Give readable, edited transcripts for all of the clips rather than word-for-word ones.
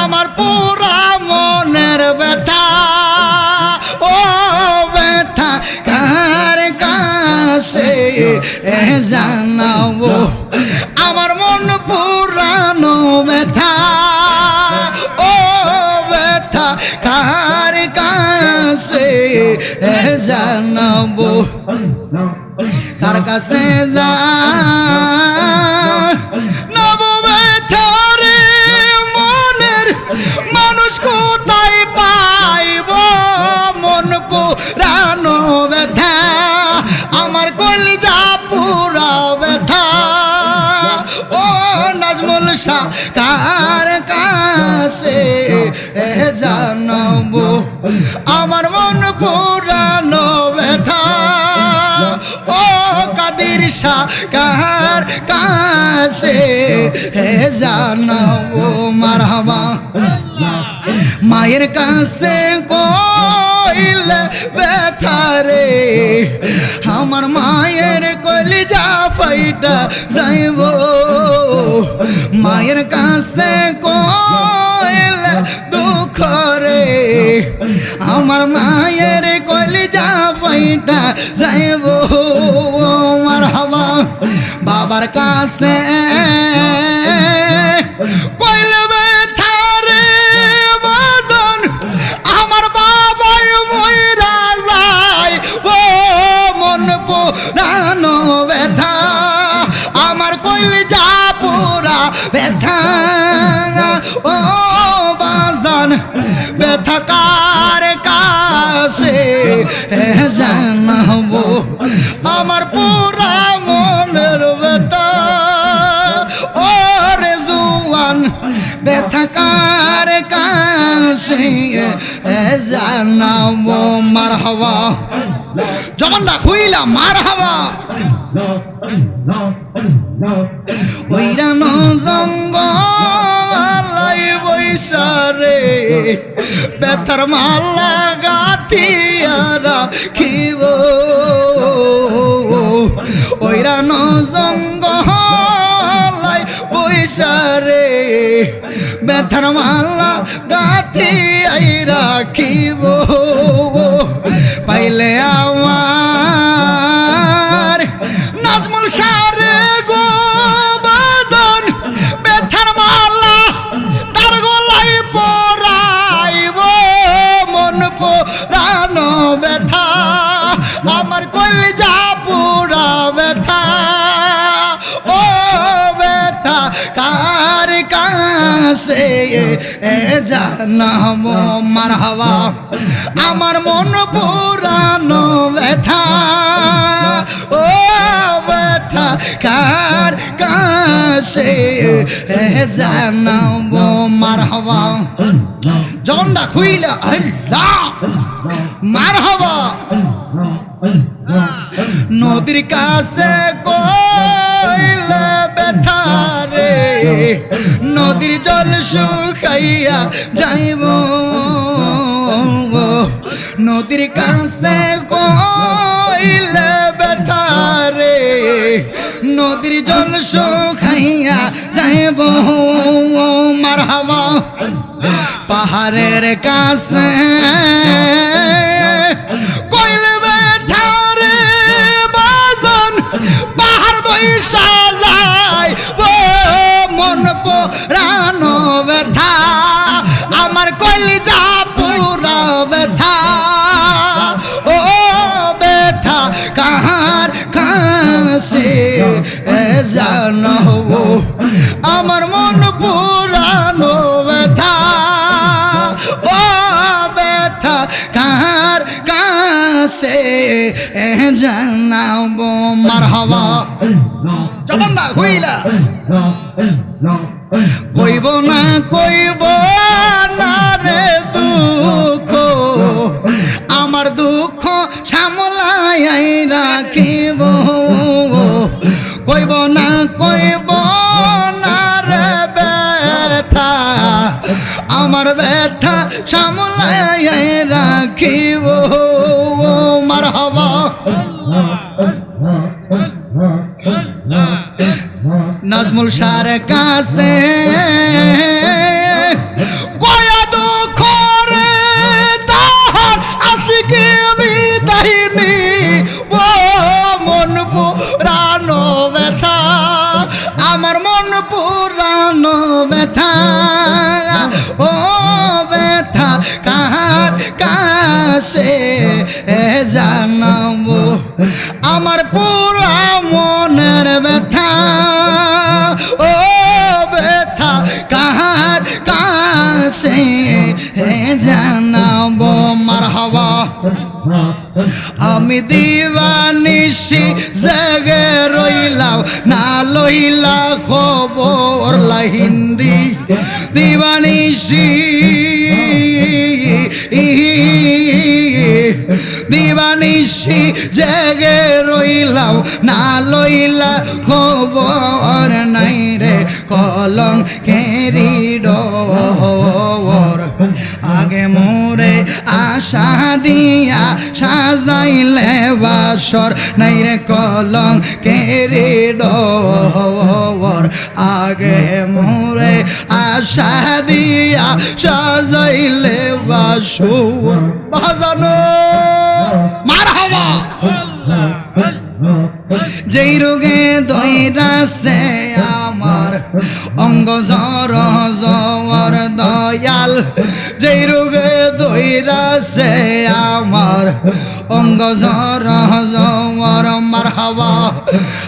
আমার পুরা মনের ব্যথা ও ব্যথা কার কাছে জানাবো আমার মন পুরানো ব্যথা ও ব্যথা কার কাছে জানাবো কার কাছে জানাবো ব্যথা রে মনের মানুষ কোথায় পাইব মন পুরানো ব্যথা আমার কলিজা পুরা ব্যথা ও নাজমুল শাহ কার কাছে জানাবো আমার মন পুরানো ব্যথা ও কাদির শাহ কার কাছে জানাবো মারহাবা মায়ের কাছে কইলে ব্যথা রে আমার মায়ের কলিজা ফাইটা যাইব মায়ের কাছে কইলে দুঃখ রে আমার মায়ের কলিজা ফাইটা যাইব মারহাবা বাবার কাছে কইলে ব্যথা রে বাজন আমার বাবাই মইরা যায় ও মন পুরানো ব্যথা আমার কলিজা পুরা ব্যথা ও বাজন ব্যথা কার কাছে জানাবো আমার পুরা মনের ব্যথা ও রে জুয়ান ব্যথা কার কাছে জানাবো মারহাবা জবানটা খুইলা মারহাবা ওইরানো জঙ্গলাই বৈশারে ব্যথার মালা গাথিয়া রাখিব ওইরানো জঙ্গলাই বৈশারে ব্যথার মালা গাথিয়াই রাখিব পাইলে আমার নাজমুল শাহ রে গো বাজন ব্যথার মালা তার গলায় পরাইব মন পুরানো ব্যথা আমার কলিজা পুরা ব্যথা ও ব্যথা কার কাছে জানাবো মারহাবা আমার মন পুরানো ব্যথা ও ব্যথা কার কাছে জানাবো মারহাবা জগন্ডা খুইলা আল্লাহ মারহাবা নদীর কাছে কইলে ব্যথা রে নদীর জল শুকাইয়া যাইব নদীর কাছে কইলে ব্যথা রে নদীর জল শুকাইয়া যাইব মারহাবা পাহাড়ের কাছে কইলে ব্যথা রে বাজন পাহাড় দইসা যায় মন পুরানো ব্যথা আমার কলিজা পুরা ব্যথা ও ব্যথা কার কাছে জানাবো আমার মন পুরানো ব্যথা ও ব্যথা কার কাছে জানাবো মারহাবা জবানটা হইলা কইব না রে দুঃখ আমার দুঃখ সামলাই রাখিব কইব না রে ব্যথা আমার ব্যথা সামলাই রাখিব মারহাবা নাজমুল শাহর কাছে আমার পুরা মনের ব্যথা ও ব্যথা কার কাছে জানাবো মারহাবা আমি দিবানিশি জেগে রইলাম না লইলা খবর হিন্দি দিবানিশি দিবানিশি জেগে রইলাম না লইলা খবর নাই রে কলম খেরি ডর আগে মোরে আশা দিয়া সাজাইলে বাসর নাই রে কলম কেরি ডর আগে মোরে আশা দিয়া সাজাইলে বাসর বাজানো মারহাবা যেই রোগে দইরাছে আমার অঙ্গ জ্বর জ্বর দয়াল যেই রোগে দইরাছে আমার অঙ্গ জ্বর জ্বর মারহাবা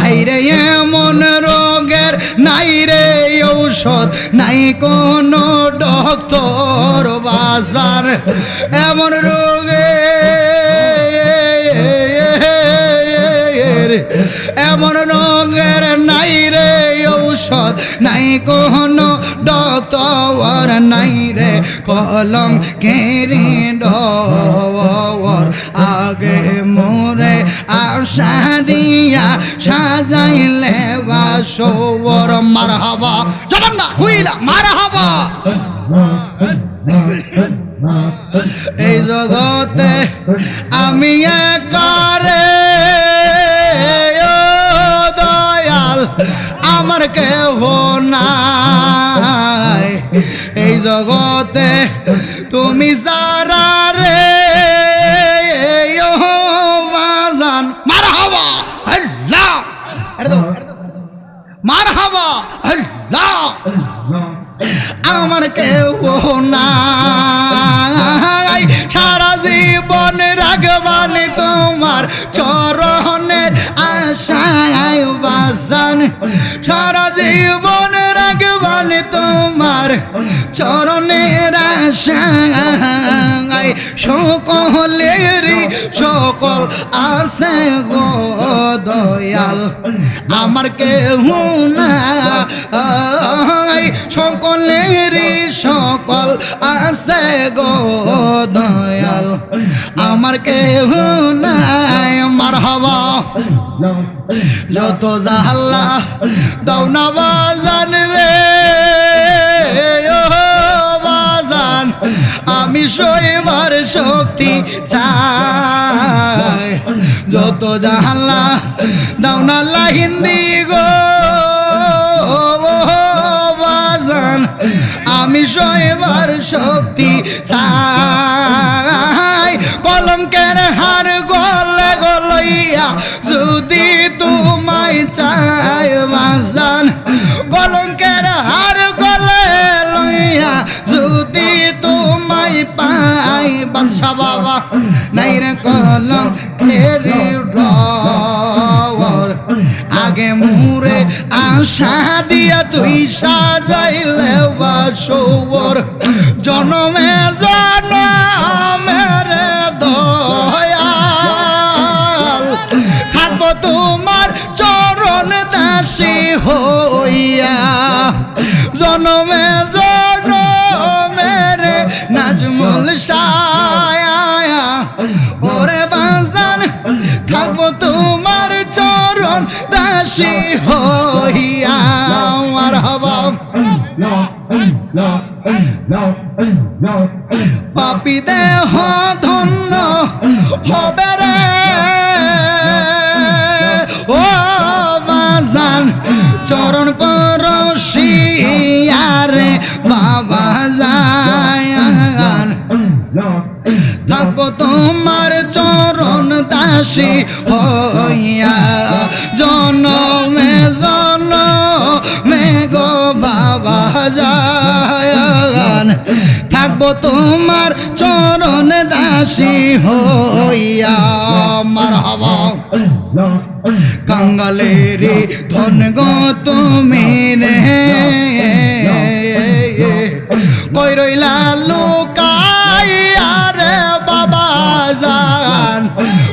হাইরে এমন রোগের নাই রে ঔষধ নাই কোনো ডক্টর বাজার এমন রোগে এমন রোগের নাই রে ঔষধ নাই কোনো ডক্টর নাই রে কলম কেরি ডর আগে মোরে আশা দিয়া সাজাইলে বাসর মারহাবা জবান না হুইলা মারহাবা এই জগতে আমি একারে দয়াল আমার কেহ নাই এই জগতে তুমি সারা রে বাজান মারহাবা আল্লাহ মারহাবা আল্লাহ আমার কেউ নাই সারা জীবন রাগবানি তোমার চরণের আশায় বাজান সারা জীবন রাগবানি তোমার চরণের আশায় সকলেরই সকল আছে গো দয়াল আমার কেউ নাই সকলেরই সকল আছে গো দয়াল আমার কেউ নাই মারহাবা যত জাহাল্লা দাও না বাজান রে ও বাজান আমি সইবার শক্তি চাই যত জাহাল্লা দাও না হিন্দি গো আমি সইবার শক্তি চাই কলঙ্কের হার গলে গলইয়া যদি তোমায় চাই বাজান কলঙ্কের হার গলে লইয়া যদি তোমায় পাই বাদশা বাবা নাই রে কলঙ্কের ডর আগে মুরে আশা দিয়া তুই সাজাইলে বাসর জনমে জনমের দয়াল থাকবো তোমার চরণ দাসী হইয়া জনমে জনমের নাজমুল সায়া ওরে বাজান থাকবো তোমার চরণ দাসী হইয়া মারহাবা পাপী দেহ ধন্য হবে রে ও বাজান চরণ পরশিয়ারে বাবা জায়ান থাকবো তোমার চরণ দাসী হইয়া জনমে জনমে গো বাবা জায়ান থাক থাকবো তোমার চরণ দাসী হইয়া মারহাবা কাঙ্গালেরি ধন গো তুমি রে কই রইলা লুকাইয়া রে বাবা জান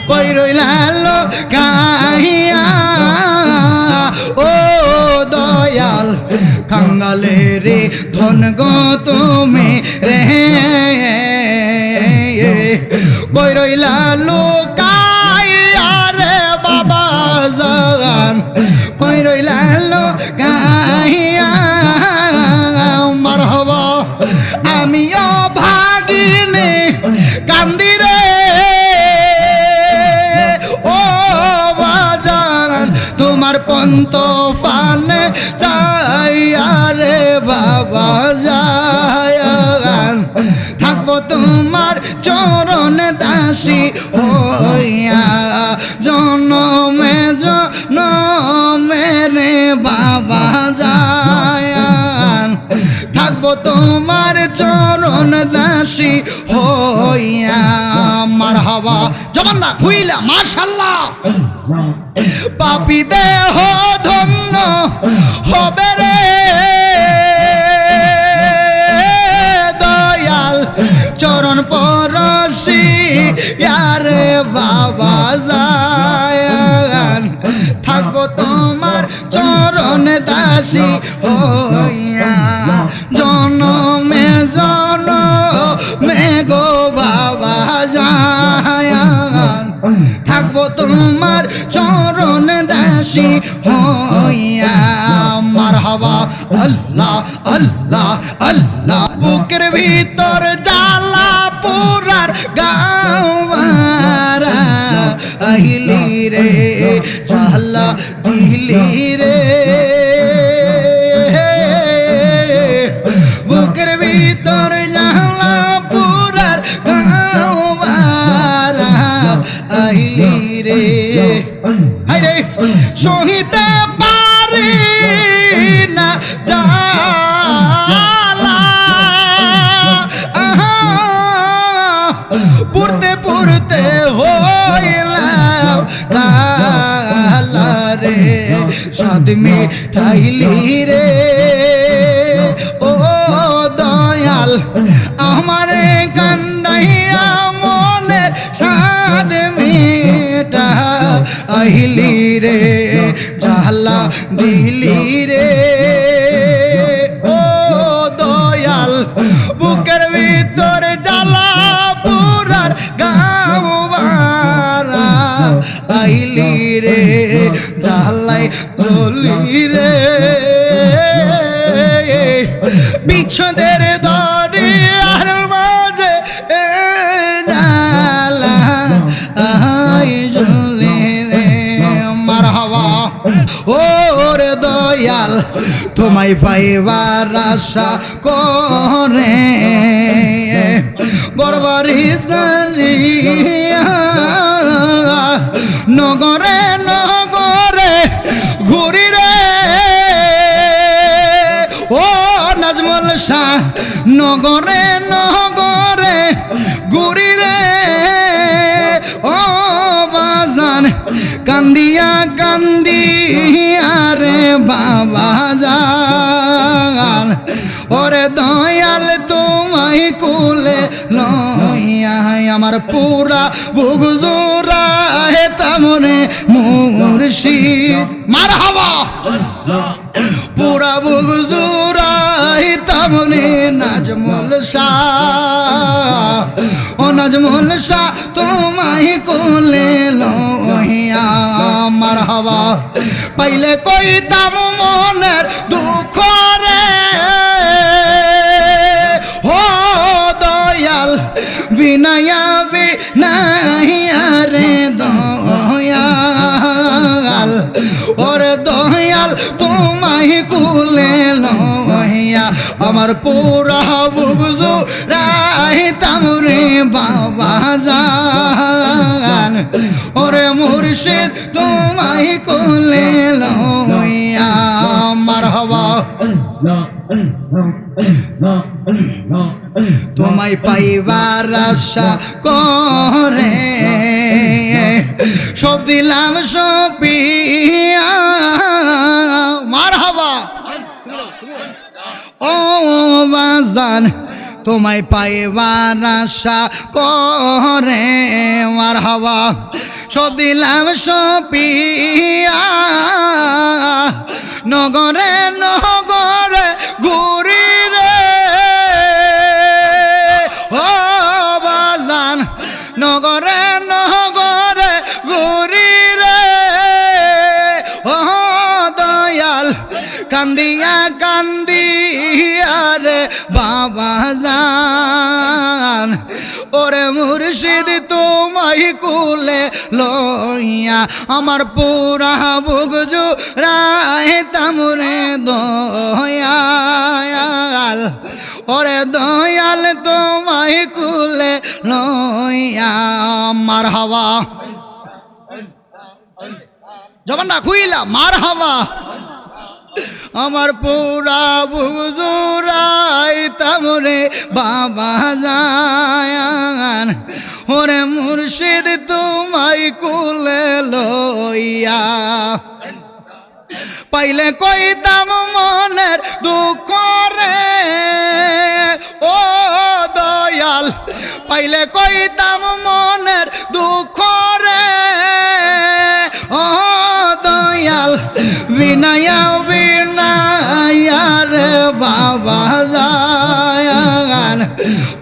কই রইলা লুকাইয়া ও দয়াল কাঙ্গালেরি ধন গো তুমি রে কই রইলা লুকাইয়া রে বাবা জান কই রইলা লুকাইয়া মারহাবা আমিও ভাগিনে কান্দি রে ও বাজান তোমার পন্ত ফানে চাইয়া রে বাবা জান থাকবো তোমার চরণ দাসী হইয়া জনমে জনমে রে বাবা জান থাকবো তোমার চরণ দাসী হইয়া মারহাবা জবান না খুইলা মাশাআল্লাহ পাপী দেহ ধন্য হবে রে দয়াল চরণ পরশি ইয়ারে বাবা জান থাকবো তোমার চরণ দাসী হইয়া জনমে জনমে গো বাবা জান থাকবো তোমার চরণ দাসী হইয়া মারহাবা আল্লাহ আল্লাহ আল্লাহ বুকের ভিতর জ্বালা পুরার গাওয়ারা আহিলি রে জ্বালা দিলি রে বুকের ভিতর জ্বালা পুরার গাওয়ারা আহিলি রে হায় রে সহিতে পারি না জ্বালা পুরতে পুরতে হইলাম কালা রে সাদ মিঠাইলি রে ও দয়াল আমারে কান্দাইয়া মনে সাদ মিঠা আহিলি রে জ্বালা দিলি রে ও দয়াল বুকের ভিতর জ্বালা পুরার গাওয়ারা আইলি রে জ্বালাই জ্বলি রে বিচ্ছেদের দরিয়ার মাঝে জ্বালা আই জ্বলি রে মারহাবা ওরে দয়াল তোমায় পাইবার আশা করে গরবারি সাজিয়া নগরে নগরে ঘুরি রে ও নাজমুল শাহ নগরে নগরে ঘুরি রে ও বাজান কান্দিয়া কান্দিয়া রে বাবা জান ওরে দয়াল তোমায় কুলে লইয়া আমার পুরা বুক জোড়া হে তামনে মুর্শিদ মারহাবা পুরা বুক জোড়া হে তামনে নাজমুল শাহ ও নাজমুল শাহ তোমায় কুলে লইয়া মারহাবা পাইলে কইতাম মনের দুঃখ রে ও দয়াল বিনায়া বিনাইয়া রে দয়াল ওরে দয়াল তোমায় কুলে লইয়া আমার পুরা বুকজু রাহিতাম রে বাবা জান ওরে মুর্শিদ তোমায় কুলে লইয়া মারহাবা তোমায় পাইবার আশা করে সব দিলাম সপিয়া মারহাবা ও বাজান তোমায় পাইবার আশা করে মারহাবা সব দিলাম সপিয়া নগরে নগরে ঘুরি রে ও বাজান নগরে নগরে ঘুরি রে ও দয়াল কান্দিয়া কান্দিয়া রে বাবা জান ওরে মুর্শিদ তোমায় কুলে লইয়া আমার পুরা বুগজু রায় তামরে দয়াল ওরে দয়াল তোমায় কুলে লইয়া মারহাবা জবান না খুইলা মারহাবা আমার পুরা বুজুরাই তামরে বাবা জান ওরে মুর্শিদ তোমায় কুলে লইয়া পাইলে কইতাম মনের দুঃখ রে ও দয়াল পাইলে কইতাম মনের দুঃখ রে ও দয়াল বিনায়া বিনায়া রে বাবা জান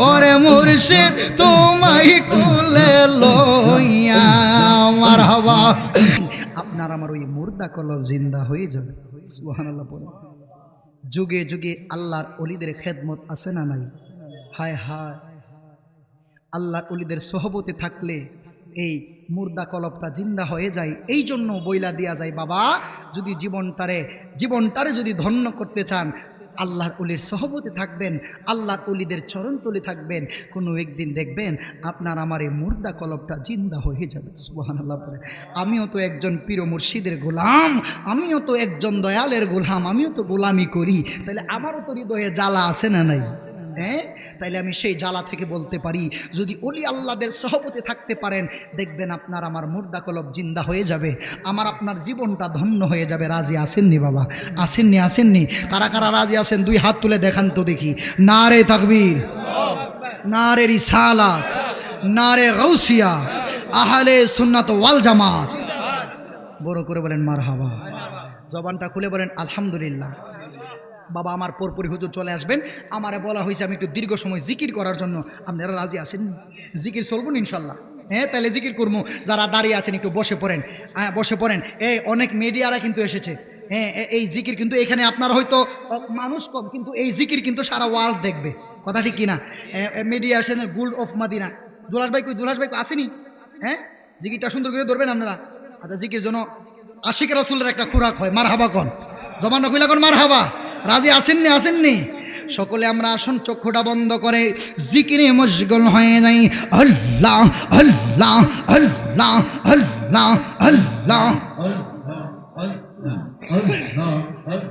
ওরে মুর্শিদ তোমায় কুলে লইয়া মারহাবা আপনার আমার ওই মুর্দা কলব জিন্দা হয়ে যাবে সুবহানাল্লাহ পড়ে যুগে যুগে আল্লাহর ওলিদের খেদমত আছে না নাই হায় হায় আল্লাহর ওলিদের সোহবতে থাকলে এই মুর্দা কলবটা জিন্দা হয়ে যায় এই জন্য বইলা দেয়া যায় বাবা যদি জীবনটারে যদি ধন্য করতে চান আল্লাহর ওলির সোহবতে থাকবেন আল্লাহর ওলিদের চরণতলে থাকবেন কোনো একদিন দেখবেন আপনার আমার এই মুর্দা কলবটা জিন্দা হয়ে যাবে সুবহানাল্লাহ বলে আমিও তো একজন পীর মুর্শিদের গোলাম আমিও তো একজন দয়ালের গোলাম আমিও তো গোলামি করি তাহলে আমারও তো হৃদয়ে জ্বালা আছে না নাই হ্যাঁ তাইলে আমি সেই জ্বালা থেকে বলতে পারি যদি ওলি আল্লাহদের সহবতে থাকতে পারেন দেখবেন আপনার আমার মুর্দা কলব জিন্দা হয়ে যাবে আমার আপনার জীবনটা ধন্য হয়ে যাবে রাজি আসেননি বাবা আসেননি কারা কারা রাজি আসেন দুই হাত তুলে দেখান তো দেখি নারে তাকবীর নারে রিসালাত নারে গাউসিয়া আহলে সুন্নাত ওয়াল জামাত বড় করে বলেন মারহাবা জবানটা খুলে বলেন আলহামদুলিল্লাহ বাবা আমার পরপরই হুজুর চলে আসবেন আমারে বলা হয়েছে আমি একটু দীর্ঘ সময় জিকির করার জন্য আপনারা রাজি আসেননি জিকির চলবো ইনশাল্লাহ হ্যাঁ তাহলে জিকির করবো যারা দাঁড়িয়ে আছেন একটু বসে পড়েন হ্যাঁ বসে পড়েন এই অনেক মিডিয়ারা কিন্তু এসেছে হ্যাঁ এই জিকির কিন্তু এখানে আপনার হয়তো মানুষ কম কিন্তু এই জিকির কিন্তু সারা ওয়ার্ল্ড দেখবে কথা ঠিক কিনা মিডিয়া আসেন গোল্ড অফ মাদিনা জুলাস ভাই আসেনি হ্যাঁ জিকিরটা সুন্দর করে ধরবেন আপনারা আচ্ছা জিকির জন্য আশিক রাসূলের একটা খুরাক হয় মারহাবা কন জবানটা কইলা কন মারহাবা রাজি আসেননি সকলে আমরা আসুন চক্ষুটা বন্ধ করে জিকিরে মশগুল হয়ে যাই আল্লাহ আল্লাহ আল্লাহ আল্লাহ আল্লাহ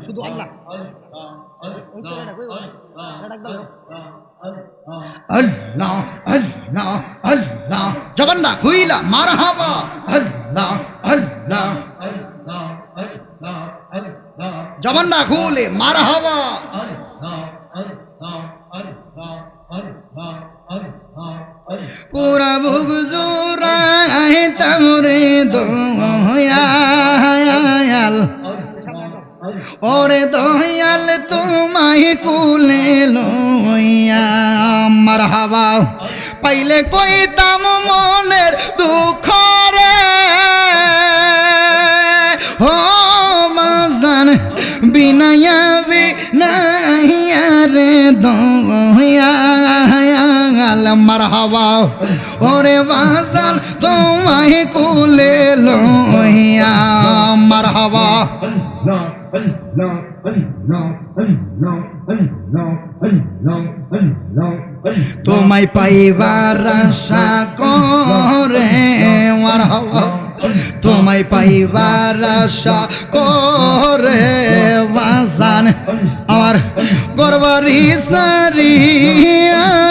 শুধু আল্লাহ আল্লাহ আল্লাহ আল্লাহ জবানটা খুইলা মারহাবা আল্লাহ আল্লাহ জবানটা খুলে মারহাবা পুরা বুগজুরায় তামরে দয়াল ওরে দয়াল তোমায় কুলে লইয়া মারহাবা পাইলে কইতাম মনের দুঃখ রে ও মাজান বিনায়া বিনায়া রে দয়াল মারহাবা ওরে বাজান তোমায় কুলে লইয়া মারহাবা তোমায় পাইবার আশা করে মারহাবা তোমায় পাইবার আশা করে বাজান আমার ঘরবাড়ি সারিয়া